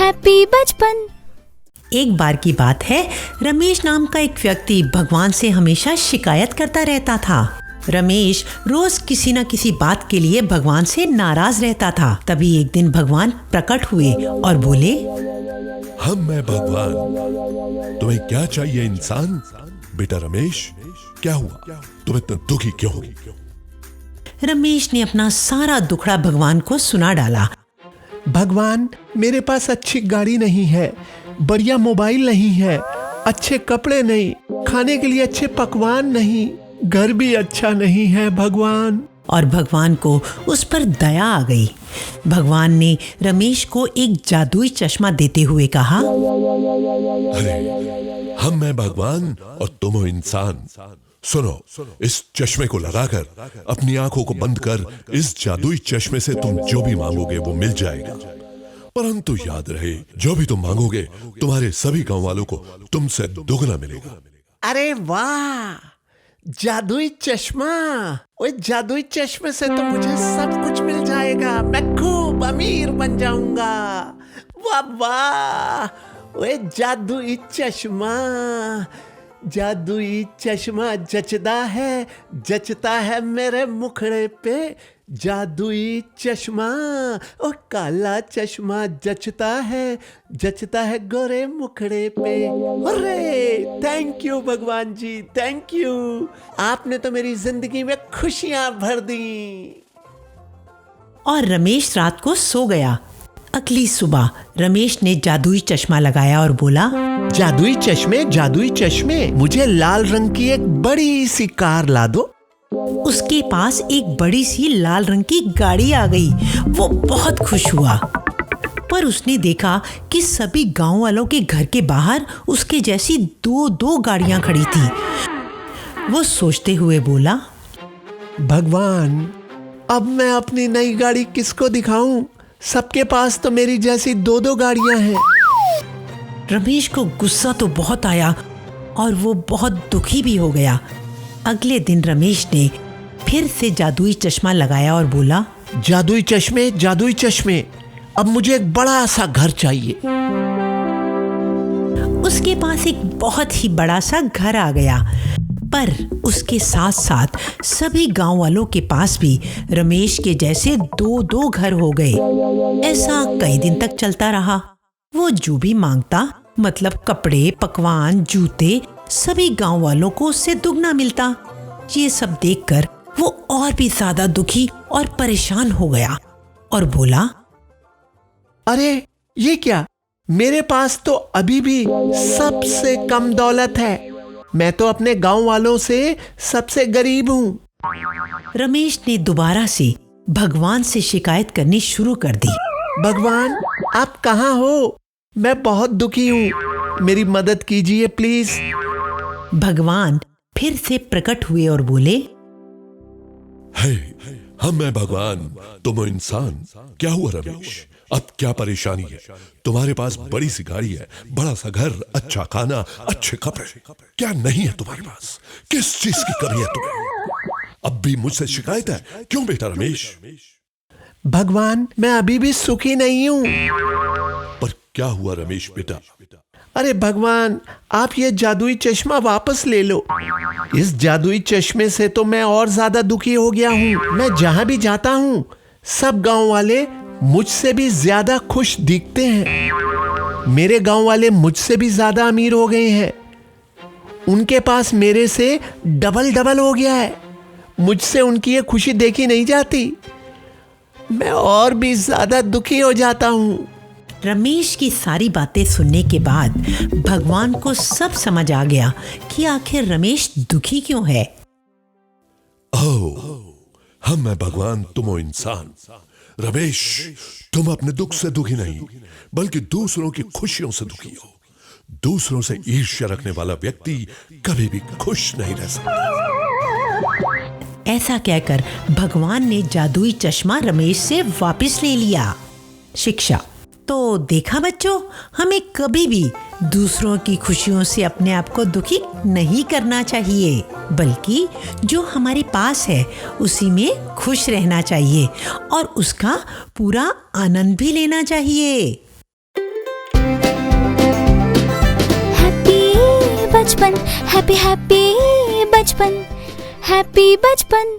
Happy बचपन। एक बार की बात है, रमेश नाम का एक व्यक्ति भगवान से हमेशा शिकायत करता रहता था। रमेश रोज किसी न किसी बात के लिए भगवान से नाराज रहता था। तभी एक दिन भगवान प्रकट हुए और बोले, हम मैं भगवान, तुम्हें क्या चाहिए इंसान? बेटा रमेश, क्या हुआ? तुम इतना दुखी क्यों हो? रमेश ने अपना सारा दुखड़ा भगवान को सुना डाला। भगवान, मेरे पास अच्छी गाड़ी नहीं है, बढ़िया मोबाइल नहीं है, अच्छे कपड़े नहीं, खाने के लिए अच्छे पकवान नहीं, घर भी अच्छा नहीं है भगवान। और भगवान को उस पर दया आ गई। भगवान ने रमेश को एक जादुई चश्मा देते हुए कहा, अरे हम मैं भगवान और तुम हो इंसान। सुनो, इस चश्मे को लगाकर अपनी आंखों को बंद कर इस जादुई चश्मे से तुम जो भी मांगोगे वो मिल जाएगा। परंतु याद रहे, जो भी तुम मांगोगे तुम्हारे सभी गांव वालों को तुमसे दुगना मिलेगा। अरे वाह, जादुई चश्मा! ओए जादुई चश्मे से तो मुझे सब कुछ मिल जाएगा, मैं खूब अमीर बन जाऊंगा। वाह वाह! ओए जादुई चश्मा, जादुई चश्मा जचता है मेरे मुखड़े पे। जादुई चश्मा, ओ काला चश्मा जचता है गोरे मुखड़े पे। अरे थैंक यू भगवान जी, थैंक यू। आपने तो मेरी जिंदगी में खुशियां भर दी। और रमेश रात को सो गया। अगली सुबह रमेश ने जादुई चश्मा लगाया और बोला, जादुई चश्मे, मुझे लाल रंग की एक बड़ी सी कार ला दो। उसके पास एक बड़ी सी लाल रंग की गाड़ी आ गई। वो बहुत खुश हुआ, पर उसने देखा कि सभी गांव वालों के घर के बाहर उसके जैसी दो गाड़ियां खड़ी थी। वो सोचते हुए बोला, भगवान, अब मैं अपनी नई गाड़ी किसको दिखाऊं? सबके पास तो मेरी जैसी दो गाड़ियां हैं। रमेश को गुस्सा तो बहुत आया और वो बहुत दुखी भी हो गया। अगले दिन रमेश ने फिर से जादुई चश्मा लगाया और बोला, जादुई चश्मे, अब मुझे एक बड़ा सा घर चाहिए। उसके पास एक बहुत ही बड़ा सा घर आ गया, पर उसके साथ साथ सभी गांव वालों के पास भी रमेश के जैसे दो घर हो गए। ऐसा कई दिन तक चलता रहा। वो जो भी मांगता, मतलब कपड़े, पकवान, जूते, सभी गांव वालों को उससे दुगना मिलता। ये सब देखकर वो और भी ज्यादा दुखी और परेशान हो गया और बोला, अरे ये क्या, मेरे पास तो अभी भी सबसे कम दौलत है। मैं तो अपने गांव वालों से सबसे गरीब हूँ। रमेश ने दोबारा से भगवान से शिकायत करनी शुरू कर दी। भगवान, आप कहाँ हो? मैं बहुत दुखी हूँ, मेरी मदद कीजिए प्लीज। भगवान फिर से प्रकट हुए और बोले, हे, हम मैं भगवान, तुम हो इंसान। क्या हुआ रमेश? अब क्या परेशानी है? तुम्हारे पास बड़ी सी गाड़ी है, बड़ा सा घर, अच्छा खाना, अच्छे कपड़े, क्या नहीं है तुम्हारे पास? किस चीज की कमी है तुम्हें? अब भी मुझसे शिकायत है क्यों बेटा रमेश? भगवान, मैं अभी भी सुखी नहीं हूँ। पर क्या हुआ रमेश बेटा? अरे भगवान, आप ये जादुई चश्मा वापस ले लो। इस जादुई चश्मे से तो मैं और ज्यादा दुखी हो गया हूँ। मैं जहाँ भी जाता हूँ, सब गांव वाले मुझसे भी ज्यादा खुश दिखते हैं। मेरे गांव वाले मुझसे भी ज्यादा अमीर हो गए हैं। उनके पास मेरे से डबल हो गया है। मुझसे उनकी ये खुशी देखी नहीं जाती। मैं और भी ज्यादा दुखी हो जाता हूँ। रमेश की सारी बातें सुनने के बाद भगवान को सब समझ आ गया कि आखिर रमेश दुखी क्यों है। ओह, हम मैं भगवान, तुम हो इंसान। रमेश, तुम अपने दुख से दुखी नहीं, बल्कि दूसरों की खुशियों से दुखी हो। दूसरों से ईर्ष्या रखने वाला व्यक्ति कभी भी खुश नहीं रह सकता। ऐसा कहकर भगवान ने जादुई चश्मा रमेश से वापस ले लिया। शिक्षा तो देखा बच्चों, हमें कभी भी दूसरों की खुशियों से अपने आप को दुखी नहीं करना चाहिए, बल्कि जो हमारे पास है उसी में खुश रहना चाहिए और उसका पूरा आनंद भी लेना चाहिए। बचपन, हैप्पी हैप्पी बचपन, हैप्पी बचपन।